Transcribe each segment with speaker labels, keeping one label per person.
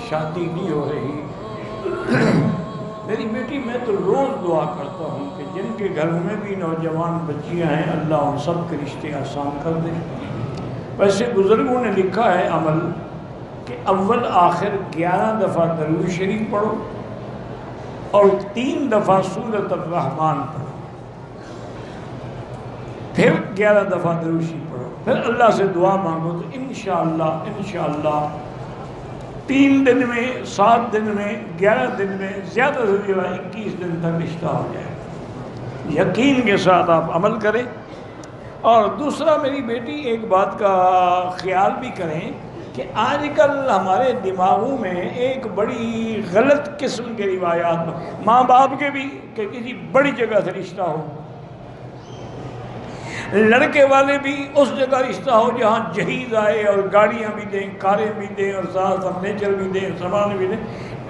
Speaker 1: شادی نہیں ہو رہی۔ میری بیٹی میں تو روز دعا کرتا ہوں کہ جن کے گھروں میں بھی نوجوان بچیاں ہیں اللہ ان سب کے رشتے آسان کر دے۔ ویسے بزرگوں نے لکھا ہے عمل کہ اول آخر 11 دفعہ درود شریف پڑھو اور 3 دفعہ سورۃ الرحمن پڑھو، پھر 11 دفعہ درود شریف پڑھو، پھر اللہ سے دعا مانگو تو انشاءاللہ 3 دن میں، 7 دن میں، 11 دن میں، زیادہ سے زیادہ 21 دن تک رشتہ ہو جائے۔ یقین کے ساتھ آپ عمل کریں۔ اور دوسرا میری بیٹی ایک بات کا خیال بھی کریں کہ آج کل ہمارے دماغوں میں ایک بڑی غلط قسم کے روایات، ماں باپ کے بھی کہ کسی بڑی جگہ سے رشتہ ہو، لڑکے والے بھی اس جگہ رشتہ ہو جہاں جہیز آئے اور گاڑیاں بھی دیں، کاریں بھی دیں اور ساتھ فرنیچر بھی دیں، سامان بھی دیں۔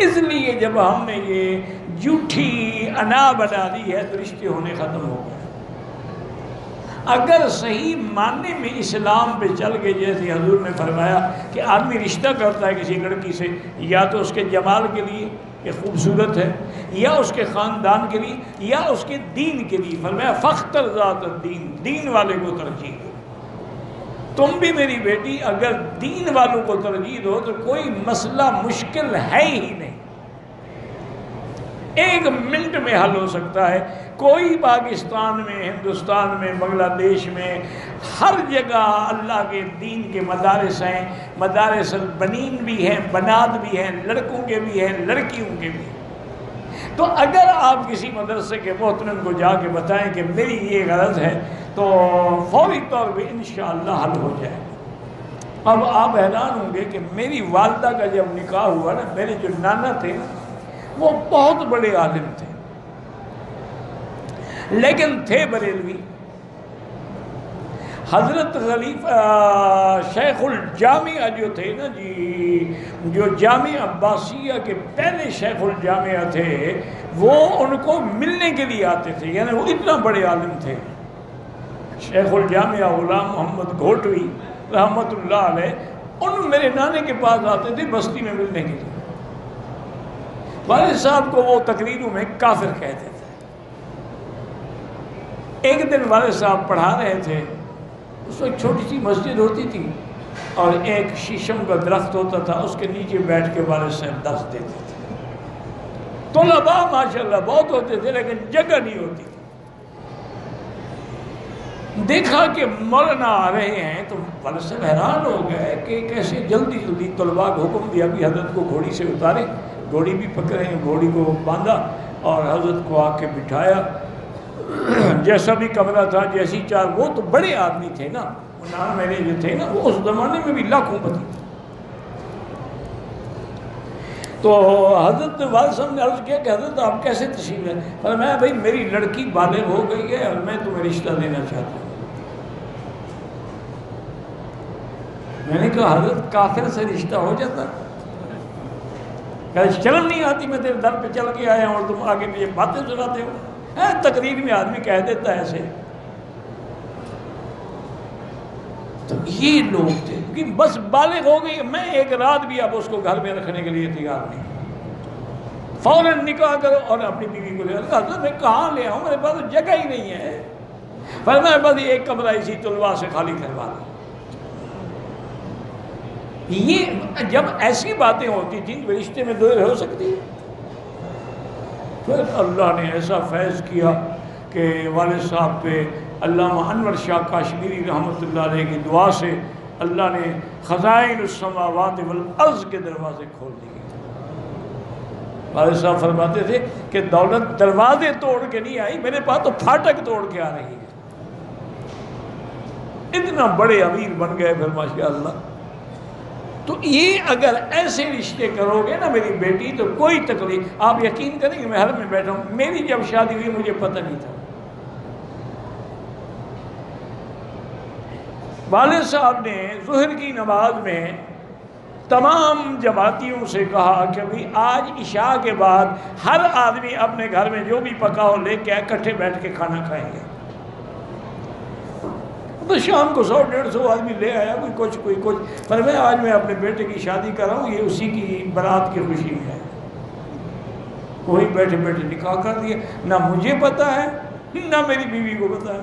Speaker 1: اس لیے جب ہم نے یہ جھوٹی انا بنا دی ہے تو رشتے ہونے ختم ہو گئے۔ اگر صحیح معنی میں اسلام پہ چل کے جیسے حضور نے فرمایا کہ آدمی رشتہ کرتا ہے کسی لڑکی سے یا تو اس کے جمال کے لیے کہ خوبصورت ہے، یا اس کے خاندان کے لیے، یا اس کے دین کے لیے، فرمایا فاختر ذات الدین، دین والے کو ترجیح دو۔ تم بھی میری بیٹی اگر دین والوں کو ترجیح دو تو کوئی مسئلہ مشکل ہے ہی نہیں، 1 منٹ میں حل ہو سکتا ہے۔ کوئی پاکستان میں، ہندوستان میں، بنگلہ دیش میں، ہر جگہ اللہ کے دین کے مدارس ہیں، مدارس البنین بھی ہیں، بنات بھی ہیں، لڑکوں کے بھی ہیں، لڑکیوں کے بھی ہیں۔ تو اگر آپ کسی مدرسے کے محترم کو جا کے بتائیں کہ میری یہ غرض ہے تو فوری طور پہ انشاءاللہ حل ہو جائے گا۔ اب آپ حیران ہوں گے کہ میری والدہ کا جب نکاح ہوا نا، میرے جو نانا تھے نا وہ بہت بڑے عالم تھے لیکن تھے بریلوی۔ حضرت خلیفہ شیخ الجامعہ جو تھے نا جی، جو جامعہ عباسیہ کے پہلے شیخ الجامعہ تھے، وہ ان کو ملنے کے لیے آتے تھے، یعنی وہ اتنا بڑے عالم تھے۔ شیخ الجامعہ غلام محمد گھوٹوی رحمۃ اللہ علیہ، ان میرے نانے کے پاس آتے تھے بستی میں ملنے کے لیے۔ والد صاحب کو وہ تقریروں میں کافر کہتے تھے۔ ایک دن والد صاحب پڑھا رہے تھے، اس وقت چھوٹی سی مسجد ہوتی تھی اور ایک شیشم کا درخت ہوتا تھا، اس کے نیچے بیٹھ کے والد صاحب درس دیتے تھے۔ طلباء ماشاءاللہ بہت ہوتے تھے لیکن جگہ نہیں ہوتی تھی۔ دیکھا کہ مولانا آ رہے ہیں تو والد صاحب حیران ہو گئے کہ کیسے جلدی جلدی طلباء کو حکم دیا کہ حضرت کو گھوڑی سے اتارے، گھوڑی بھی پکڑے ہیں، گھوڑی کو باندھا اور حضرت کو آ کے بٹھایا۔ جیسا بھی کمرہ تھا، جیسی چار، وہ تو بڑے آدمی تھے نا، نانا میرے جو تھے نا وہ اس زمانے میں بھی لاکھوں پتی تھے۔ تو حضرت والد صاحب نے عرض کیا کہ حضرت آپ کیسے تشریف لائے؟ فرمایا بھائی میری لڑکی بالغ ہو گئی ہے اور میں تمہیں رشتہ دینا چاہتا ہوں۔ میں نے کہا حضرت کافر سے رشتہ ہو جاتا؟ کہ شرم نہیں آتی میں تیرے در پہ چل کے آیا ہوں اور تم آگے مجھے باتیں سناتے ہو؟ تقریر میں آدمی کہہ دیتا ہے ایسے۔ تو یہ لوگ تھے کہ بس بالغ ہو گئی، میں ایک رات بھی اب اس کو گھر میں رکھنے کے لیے تیار نہیں، فوراً نکاح کرو اور اپنی بیوی کو لے آؤ۔ حضرت میں کہاں لے آؤں، میرے پاس جگہ ہی نہیں ہے۔ فرمایا بس ایک کمرہ اسی طلباء سے خالی کروا دو۔ یہ جب ایسی باتیں ہوتی تھیں تو رشتے میں دیر ہو سکتی ہے؟ پھر اللہ نے ایسا فیض کیا کہ والد صاحب پہ علامہ انور شاہ کاشمیری رحمۃ اللہ علیہ کی دعا سے اللہ نے خزائن السماوات والارض کے دروازے کھول دیے۔ والد صاحب فرماتے تھے کہ دولت دروازے توڑ کے نہیں آئی، میرے پاس تو پھاٹک توڑ کے آ رہی ہے۔ اتنا بڑے امیر بن گئے پھر ماشاءاللہ۔ تو یہ اگر ایسے رشتے کرو گے نا میری بیٹی تو کوئی تکلیف، آپ یقین کریں کہ میں حرم میں بیٹھا ہوں، میری جب شادی ہوئی مجھے پتہ نہیں تھا۔ والد صاحب نے ظہر کی نماز میں تمام جماعتیوں سے کہا کہ بھی آج عشاء کے بعد ہر آدمی اپنے گھر میں جو بھی پکا ہو لے کے اکٹھے بیٹھ کے کھانا کھائیں گے۔ تو شام کو 100-150 آدمی لے آیا، کوئی کچھ پر میں آج میں اپنے بیٹے کی شادی کر رہا ہوں، یہ اسی کی برات کی خوشی میں ہے۔ وہی بیٹھے بیٹھے نکاح کر دیا، نہ مجھے پتا ہے نہ میری بیوی کو پتا ہے،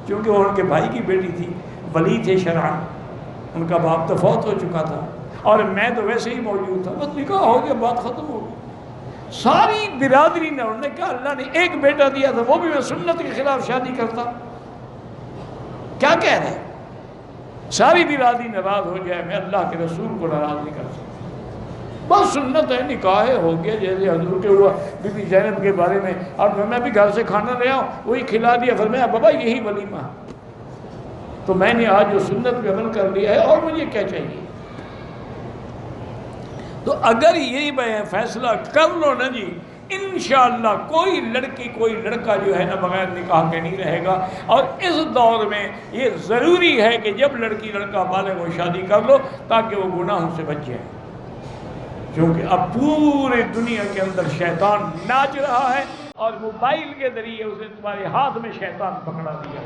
Speaker 1: کیونکہ وہ ان کے بھائی کی بیٹی تھی، ولی تھے شرعاً، ان کا باپ تو فوت ہو چکا تھا اور میں تو ویسے ہی موجود تھا، بس نکاح ہو گیا، بات ختم ہو گئی۔ ساری برادری نے، انہوں نے کہا اللہ نے ایک بیٹا دیا تھا، وہ بھی میں سنت کے خلاف شادی کرتا، کیا کہہ رہے ہیں؟ ساری برادری ناراض ہو جائے، میں اللہ کے رسول کو ناراض نہیں کر سکتا، بس سنت ہے، نکاح ہو گیا جیسے حضور کے ہوا بی بی زینب کے بارے میں، اور میں بھی گھر سے کھانا لے آؤں، وہی کھلا دیا، فرمایا بابا یہی ولیمہ، تو میں نے آج جو سنت پہ عمل کر لیا ہے، اور مجھے کیا چاہیے؟ تو اگر یہی فیصلہ کر لو نا جی، انشاءاللہ کوئی لڑکی کوئی لڑکا جو ہے نا بغیر نکاح کے نہیں رہے گا۔ اور اس دور میں یہ ضروری ہے کہ جب لڑکی لڑکا بالغ ہو شادی کر لو، تاکہ وہ گناہوں سے بچ جائے، کیونکہ اب پورے دنیا کے اندر شیطان ناچ رہا ہے، اور موبائل کے ذریعے اسے تمہارے ہاتھ میں شیطان پکڑا دیا۔